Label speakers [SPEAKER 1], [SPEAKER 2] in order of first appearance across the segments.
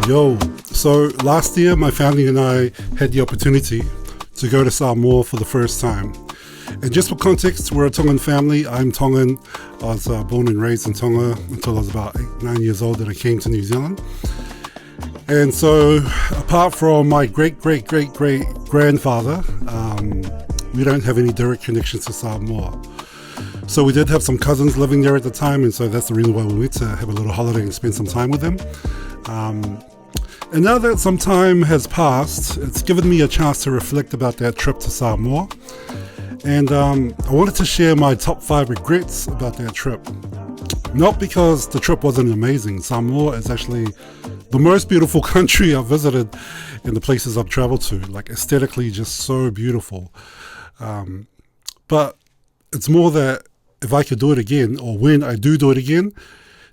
[SPEAKER 1] Yo. So last year, my family and I had the opportunity to go to Samoa for the first time. And just for context, we're a Tongan family. I'm Tongan. I was born and raised in Tonga until I was about 8-9 years old and I came to New Zealand. And so apart from my great-great-great-great-grandfather, we don't have any direct connections to Samoa. So we did have some cousins living there at the time, and so that's the reason why we went to have a little holiday and spend some time with them. And now that some time has passed, it's given me a chance to reflect about that trip to Samoa. And I wanted to share my top 5 regrets about that trip. Not because the trip wasn't amazing. Samoa is actually the most beautiful country I've visited in the places I've traveled to. Like aesthetically, just so beautiful. But it's more that if I could do it again, or when I do it again,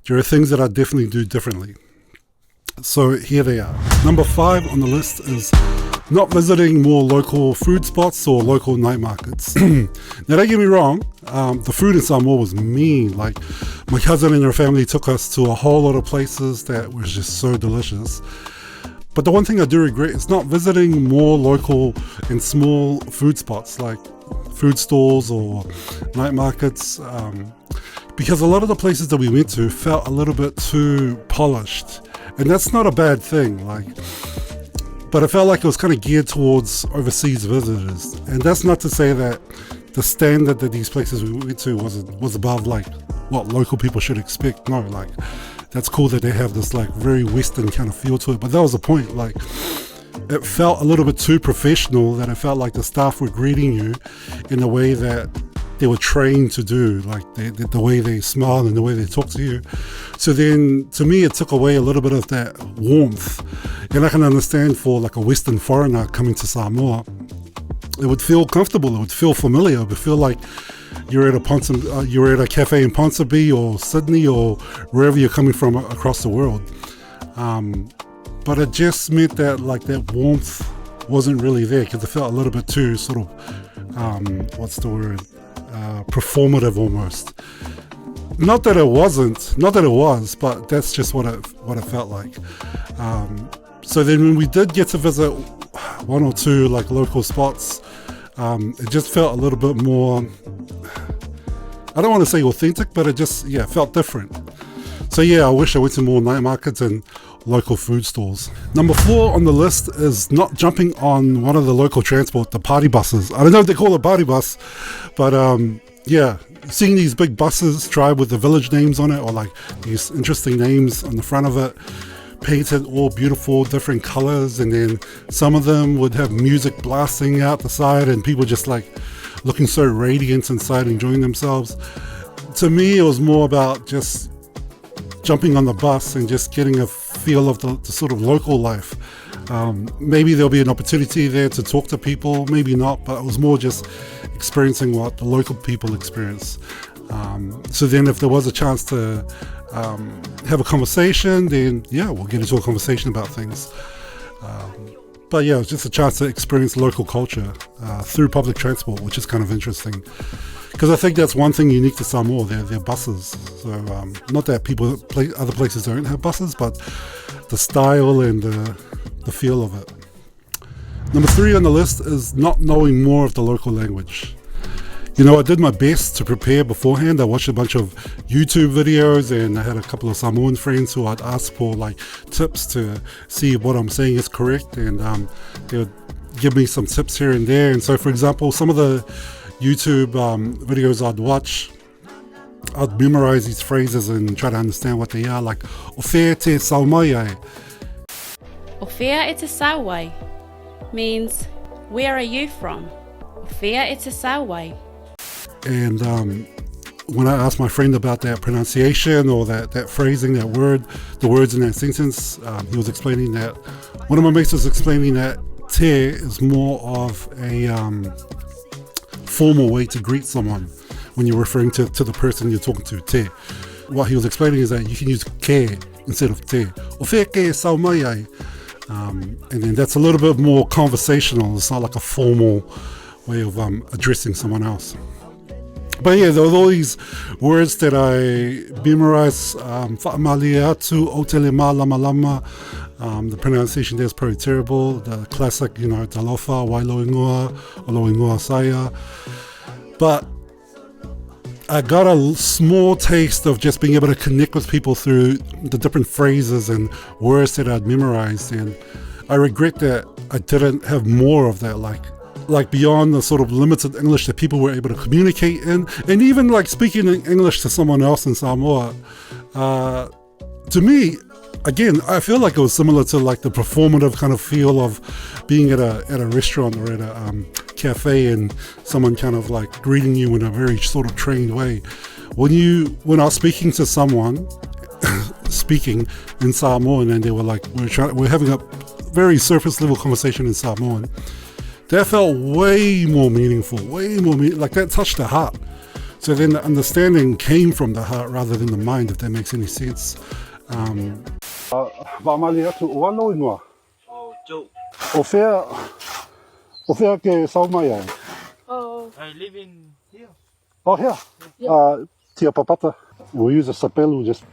[SPEAKER 1] there are things that I definitely do differently. So here they are. Number 5 on the list is not visiting more local food spots or local night markets. Now don't get me wrong, the food in Samoa was mean. Like my cousin and her family took us to a whole lot of places that was just so delicious. But the one thing I do regret is not visiting more local and small food spots like food stalls or night markets, because a lot of the places that we went to felt a little bit too polished. And that's not a bad thing, but I felt like it was kind of geared towards overseas visitors. And that's not to say that the standard that these places we went to was above like what local people should expect. No, like that's cool that they have this like very Western kind of feel to it. But that was the point. Like it felt a little bit too professional, that it felt like the staff were greeting you in a way that they were trained to do, like the way they smile and the way they talk to you. So then to me it took away a little bit of that warmth. And I can understand for like a Western foreigner coming to Samoa, it would feel comfortable, it would feel familiar, it would feel like you're at a cafe in Ponsonby or Sydney or wherever you're coming from across the world. But it just meant that like that warmth wasn't really there, because it felt a little bit too sort of performative almost. Not that it was, but that's just what it felt like. So then when we did get to visit one or two like local spots, it just felt a little bit more, I don't want to say authentic, but it just felt different. So I wish I went to more night markets and local food stalls. Number 4 on the list is not jumping on one of the local transport, the party buses. I don't know if they call it party bus, but seeing these big buses drive with the village names on it, or like these interesting names on the front of it, painted all beautiful different colors, and then some of them would have music blasting out the side and people just like looking so radiant inside, enjoying themselves. To me, it was more about just jumping on the bus and just getting a feel of the sort of local life. Maybe there'll be an opportunity there to talk to people, maybe not, but it was more just experiencing what the local people experience. So then if there was a chance to have a conversation, then we'll get into a conversation about things. But it was just a chance to experience local culture through public transport, which is kind of interesting. Because I think that's one thing unique to Samoa, their buses. So not that other places don't have buses, but the style and the feel of it. Number 3 on the list is not knowing more of the local language. I did my best to prepare beforehand. I watched a bunch of YouTube videos, and I had a couple of Samoan friends who I'd ask for like tips to see if what I'm saying is correct, and they would give me some tips here and there. And so, for example, some of the YouTube videos I'd watch, I'd memorize these phrases and try to understand what they are, like "Ofea te saumai."
[SPEAKER 2] Ofea e te sauai means, where are you from? Ofea e te sauai.
[SPEAKER 1] And when I asked my friend about that pronunciation or that phrasing, that word, the words in that sentence, he was explaining that, one of my mates was explaining that te is more of a formal way to greet someone when you're referring to the person you're talking to, te. What he was explaining is that you can use ke instead of te. Ofea ke saumai ai. And then that's a little bit more conversational. It's not like a formal way of addressing someone else. But yeah, there were all these words that I memorized. Whaamaliatu, otele mā lama lama. The pronunciation there is pretty terrible. The classic, talofa, wailoingoa, oloingoa saya. But I got a small taste of just being able to connect with people through the different phrases and words that I'd memorized. And I regret that I didn't have more of that, like beyond the sort of limited English that people were able to communicate in, and even like speaking in English to someone else in Samoa. To me, again, I feel like it was similar to like the performative kind of feel of being at a restaurant or at a cafe and someone kind of like greeting you in a very sort of trained way. When I was speaking to someone, speaking in Samoan, and they were like, we're having a very surface level conversation in Samoan, that felt way more meaningful, like that touched the heart. So then the understanding came from the heart rather than the mind, if that makes any sense.
[SPEAKER 3] Whaamaliatu, o aloingoa? O Joe. O whea ke saumai ai?
[SPEAKER 4] I live in here.
[SPEAKER 3] Oh, here? Yeah. Tia papata. We'll use a sapelu just.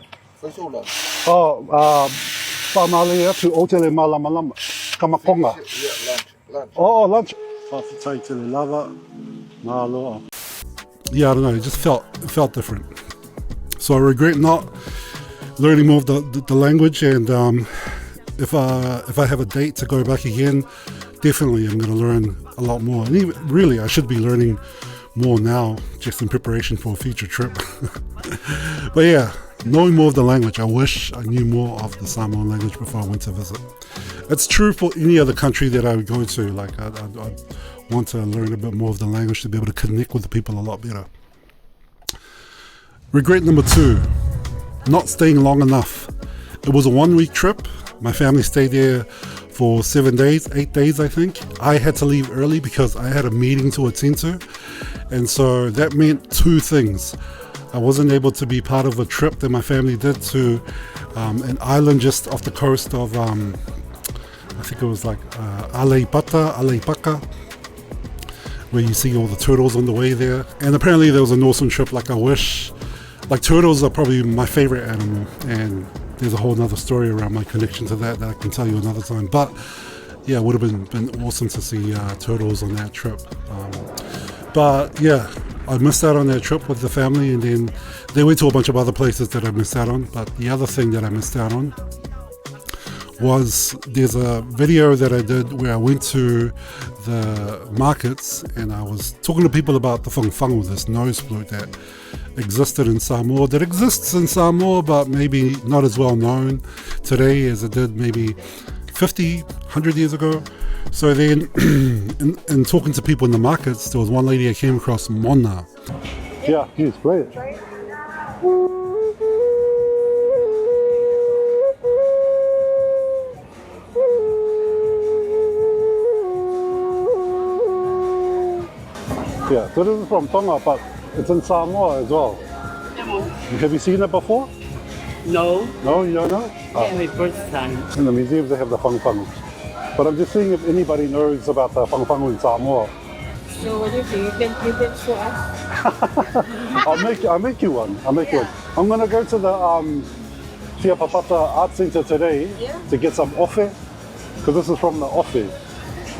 [SPEAKER 3] Whaamaliatu, otele mā lama lama. Kamakonga.
[SPEAKER 4] Yeah, lunch.
[SPEAKER 3] Oh, lunch. Whawhitai lava. Māloa.
[SPEAKER 1] Yeah, I don't know, it just felt different. So I regret not learning more of the language, and if I have a date to go back again, definitely I'm going to learn a lot more. And even, really, I should be learning more now, just in preparation for a future trip. But yeah, knowing more of the language, I wish I knew more of the Samoan language before I went to visit. It's true for any other country that I would go to. Like I want to learn a bit more of the language to be able to connect with the people a lot better. Regret number 2, not staying long enough. It was a 1-week trip. My family stayed there for 8 days I think. I had to leave early because I had a meeting to attend to, and so that meant 2 things. I wasn't able to be part of a trip that my family did to an island just off the coast of I think it was like Aleipaka, where you see all the turtles on the way there. And apparently there was a Northern trip. Like turtles are probably my favorite animal, and there's a whole nother story around my connection to that I can tell you another time. But yeah, it would have been awesome to see turtles on that trip. But yeah, I missed out on that trip with the family, and then they went to a bunch of other places that I missed out on. But the other thing that I missed out on was there's a video that I did where I went to the markets and I was talking to people about the whangwhangu, this nose flute that existed in Samoa, that exists in Samoa, but maybe not as well known today as it did maybe 50, 100 years ago. So then in talking to people in the markets, there was one lady I came across, Mona.
[SPEAKER 3] Yeah, please play it. Yeah, so this is from Tonga, but it's in Samoa as well. Have you seen it before?
[SPEAKER 5] No.
[SPEAKER 3] No, you don't know?
[SPEAKER 5] Yeah, my first time.
[SPEAKER 3] In the museums they have the whangwhangu. But I'm just seeing if anybody knows about the whangwhangu in Samoa.
[SPEAKER 5] So what do you think? You can show us?
[SPEAKER 3] I'll make you one. One. I'm gonna go to the Tia Papata Art Center today to get some ofe, because this is from the ofe.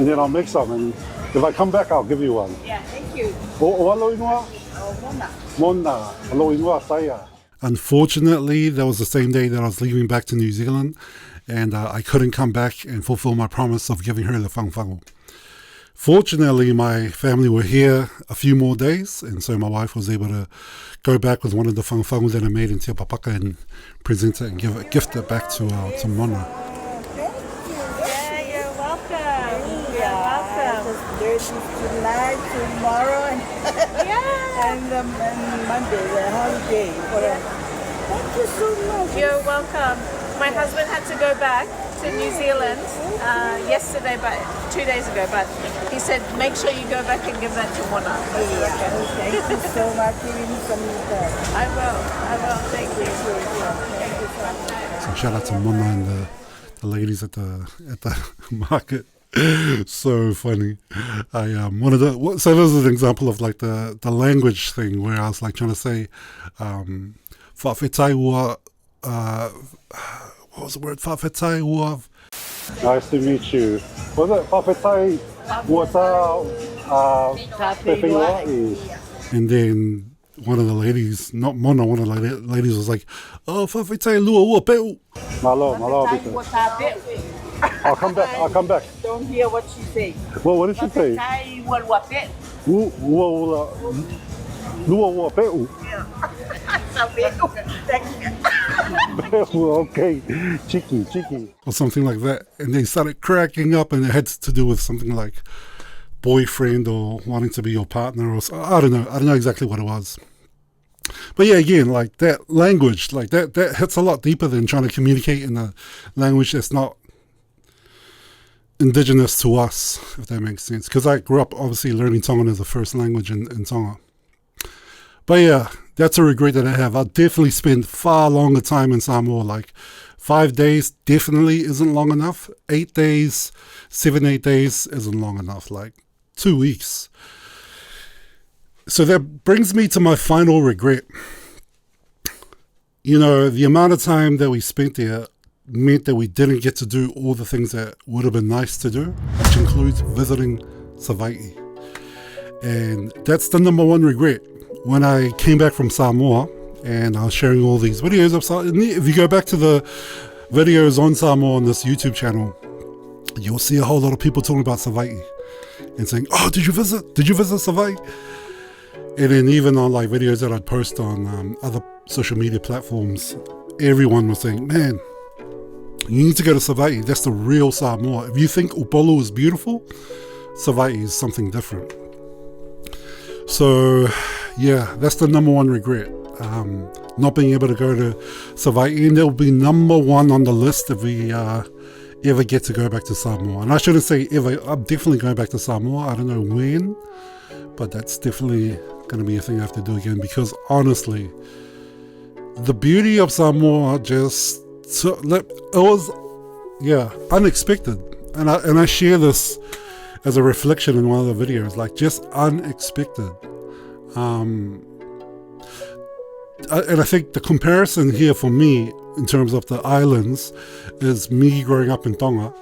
[SPEAKER 3] And then I'll make some, and if I come back I'll give you one.
[SPEAKER 5] Yeah, thank you.
[SPEAKER 3] O aloingoa? Mona. Aloingoa saya.
[SPEAKER 1] Unfortunately, that was the same day that I was leaving back to New Zealand, and I couldn't come back and fulfill my promise of giving her the whangwhangu. Fortunately, my family were here a few more days, and so my wife was able to go back with one of the whangwhangu that I made in Te Papaka and present it and gift it back to Mona.
[SPEAKER 6] Tonight, tomorrow, and Monday, the holiday. Thank you so much.
[SPEAKER 7] You're welcome. My husband had to go back to New Zealand yesterday, but 2 days ago. But he said, make sure you go back and give that to Mona.
[SPEAKER 6] Thank you so much. Giving me some back.
[SPEAKER 7] I will. Thank you.
[SPEAKER 1] So shout out to Mona and the ladies at the market. So funny. I wanted to. So this is an example of like the language thing where I was like trying to say, whawhetai ua, what was the word? Whawhetai ua.
[SPEAKER 3] Nice to meet you. Was it Whawhetai ua tā whewhenua?
[SPEAKER 1] And then one of the ladies, not Mona, one of the ladies was like, oh, whawhetai lua ua peu.
[SPEAKER 3] Malo, Vita. I'll come back.
[SPEAKER 6] Don't hear what she say.
[SPEAKER 3] Well, what did she say? Lua ua peu. Okay, cheeky.
[SPEAKER 1] Or something like that. And they started cracking up, and it had to do with something like boyfriend or wanting to be your partner, or I don't know exactly what it was. But yeah, again, like that language, like that hits a lot deeper than trying to communicate in a language that's not indigenous to us, if that makes sense. Because I grew up obviously learning Tongan as a first language in Tonga. But yeah, that's a regret that I have. I definitely spent far longer time in Samoa. Like 5 days definitely isn't long enough. 8 days, 7-8 days isn't long enough. Like 2 weeks. So that brings me to my final regret. You know, the amount of time that we spent there meant that we didn't get to do all the things that would have been nice to do, which includes visiting Savaii. And that's the number one regret. When I came back from Samoa and I was sharing all these videos of Samoa, if you go back to the videos on Samoa on this YouTube channel, you'll see a whole lot of people talking about Savaii and saying, oh, did you visit Savaii? And then even on like videos that I'd post on other social media platforms, everyone was saying, man, you need to go to Savaii. That's the real Samoa. If you think Upolu is beautiful, Savaii is something different. So yeah, that's the number one regret. Not being able to go to Savaii, and it'll be number one on the list if we ever get to go back to Samoa. And I shouldn't say ever. I'm definitely going back to Samoa. I don't know when, but that's definitely going to be a thing I have to do again, because honestly, the beauty of Samoa just, it was, unexpected. And I share this as a reflection in one of the videos, like just unexpected. And I think the comparison here for me in terms of the islands is me growing up in Tonga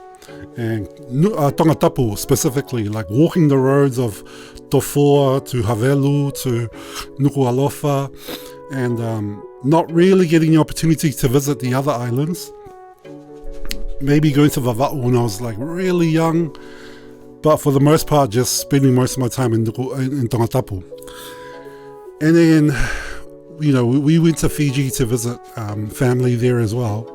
[SPEAKER 1] and Tonga Tapu specifically, like walking the roads of Tofoa to Havelu to Nuku'alofa, and not really getting the opportunity to visit the other islands. Maybe going to Vava'u when I was like really young, but for the most part just spending most of my time in Tonga Tapu. And then, you know, we went to Fiji to visit family there as well,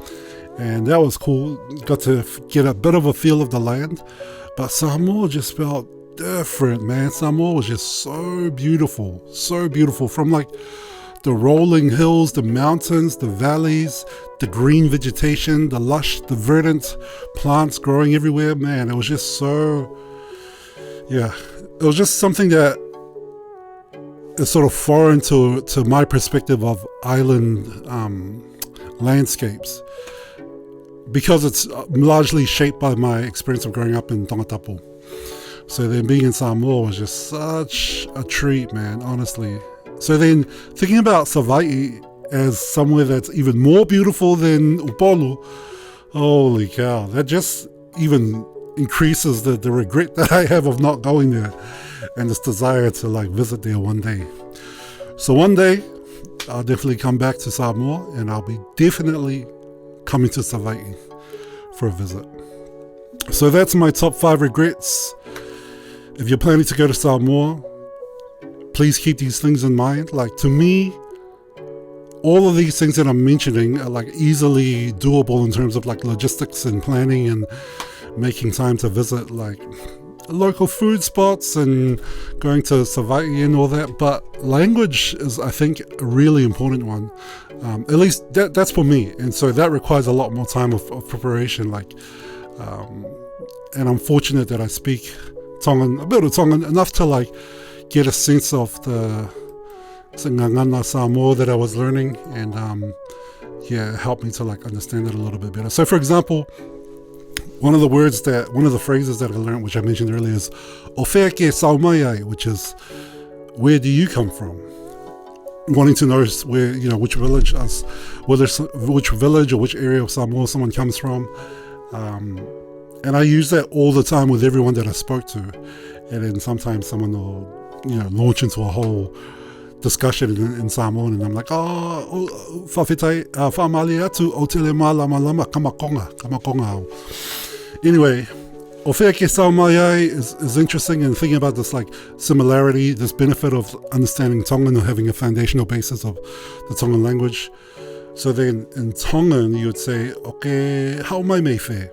[SPEAKER 1] and that was cool. Got to get a bit of a feel of the land, but Samoa just felt different, man. Samoa was just so beautiful from like the rolling hills, the mountains, the valleys, the green vegetation, the lush, the verdant plants growing everywhere. Man, it was just so, it was just something that is sort of foreign to my perspective of island landscapes, because it's largely shaped by my experience of growing up in Tonga Tapu. So then being in Samoa was just such a treat, man, honestly. So then thinking about Savaii as somewhere that's even more beautiful than Upolu, holy cow, that just even increases the regret that I have of not going there, and this desire to like visit there one day. So one day I'll definitely come back to Samoa, and I'll be definitely coming to Savaii for a visit. So that's my top 5 regrets. If you're planning to go to Samoa, please keep these things in mind. Like, to me, all of these things that I'm mentioning are like easily doable in terms of like logistics and planning and making time to visit like local food spots and going to Savaii and all that. But language is, I think, a really important one. At least that's for me. And so that requires a lot more time of preparation. Like, and I'm fortunate that I speak Tongan, a bit of Tongan, enough to like get a sense of the ngangana Samoa that I was learning, and it helped me to like understand it a little bit better. So for example, one of the phrases that I learned, which I mentioned earlier, is "Ofea ke Samoa," which is where do you come from? Wanting to know where, which village or which area of Samoa someone comes from. And I use that all the time with everyone that I spoke to. And then sometimes someone will, launch into a whole discussion in Samoan, and I'm like, whawhetai, whamali atu o tele malama kamakonga. Anyway, Ofea ke Samoa is interesting, and thinking about this similarity, this benefit of understanding Tongan or having a foundational basis of the Tongan language. So then in Tongan, you would say, "Okay, how mai me fe?"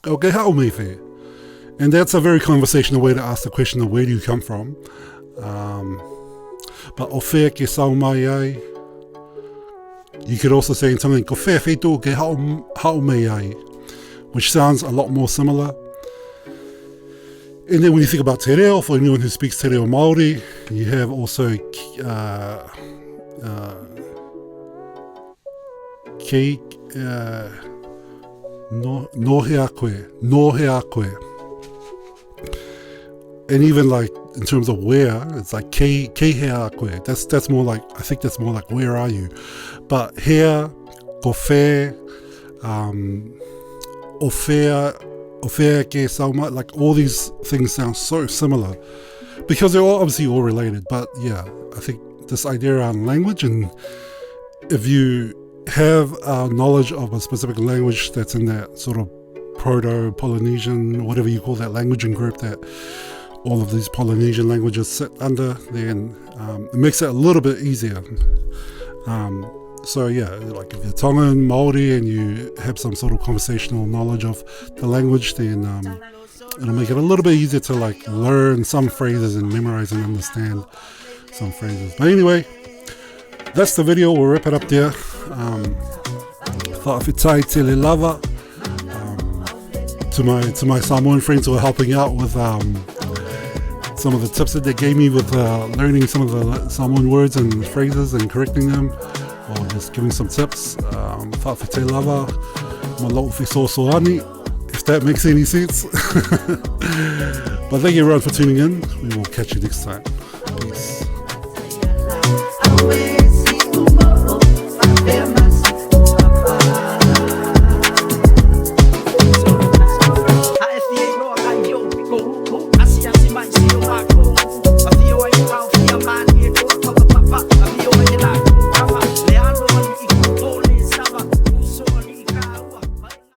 [SPEAKER 1] Okay, how me fe? And that's a very conversational way to ask the question of where do you come from. But Ofea ke Samoa, you could also say in Tongan, "Ko whea whetu ke hao me ai," which sounds a lot more similar. And then when you think about te reo, for anyone who speaks te reo Māori, you have also no he akwe. And even in terms of where, it's like ke he akwe. That's more like, I think that's more like where are you? But here, ko whe, Ofea ke Samoa, all these things sound so similar because they're obviously all related. But yeah, I think this idea around language, and if you have knowledge of a specific language that's in that sort of Proto-Polynesian, whatever you call that languaging group that all of these Polynesian languages sit under, then it makes it a little bit easier. So yeah, if you're Tongan, Māori, and you have some sort of conversational knowledge of the language, then it'll make it a little bit easier to learn some phrases and memorize and understand some phrases. But anyway, that's the video. We'll wrap it up there. Whawhetai tele lava. To my Samoan friends who are helping out with some of the tips that they gave me with learning some of the Samoan words and phrases and correcting them, or just giving some tips. Whawhetai lava, malofi sosoani, if that makes any sense. But thank you everyone for tuning in. We will catch you next time. Peace.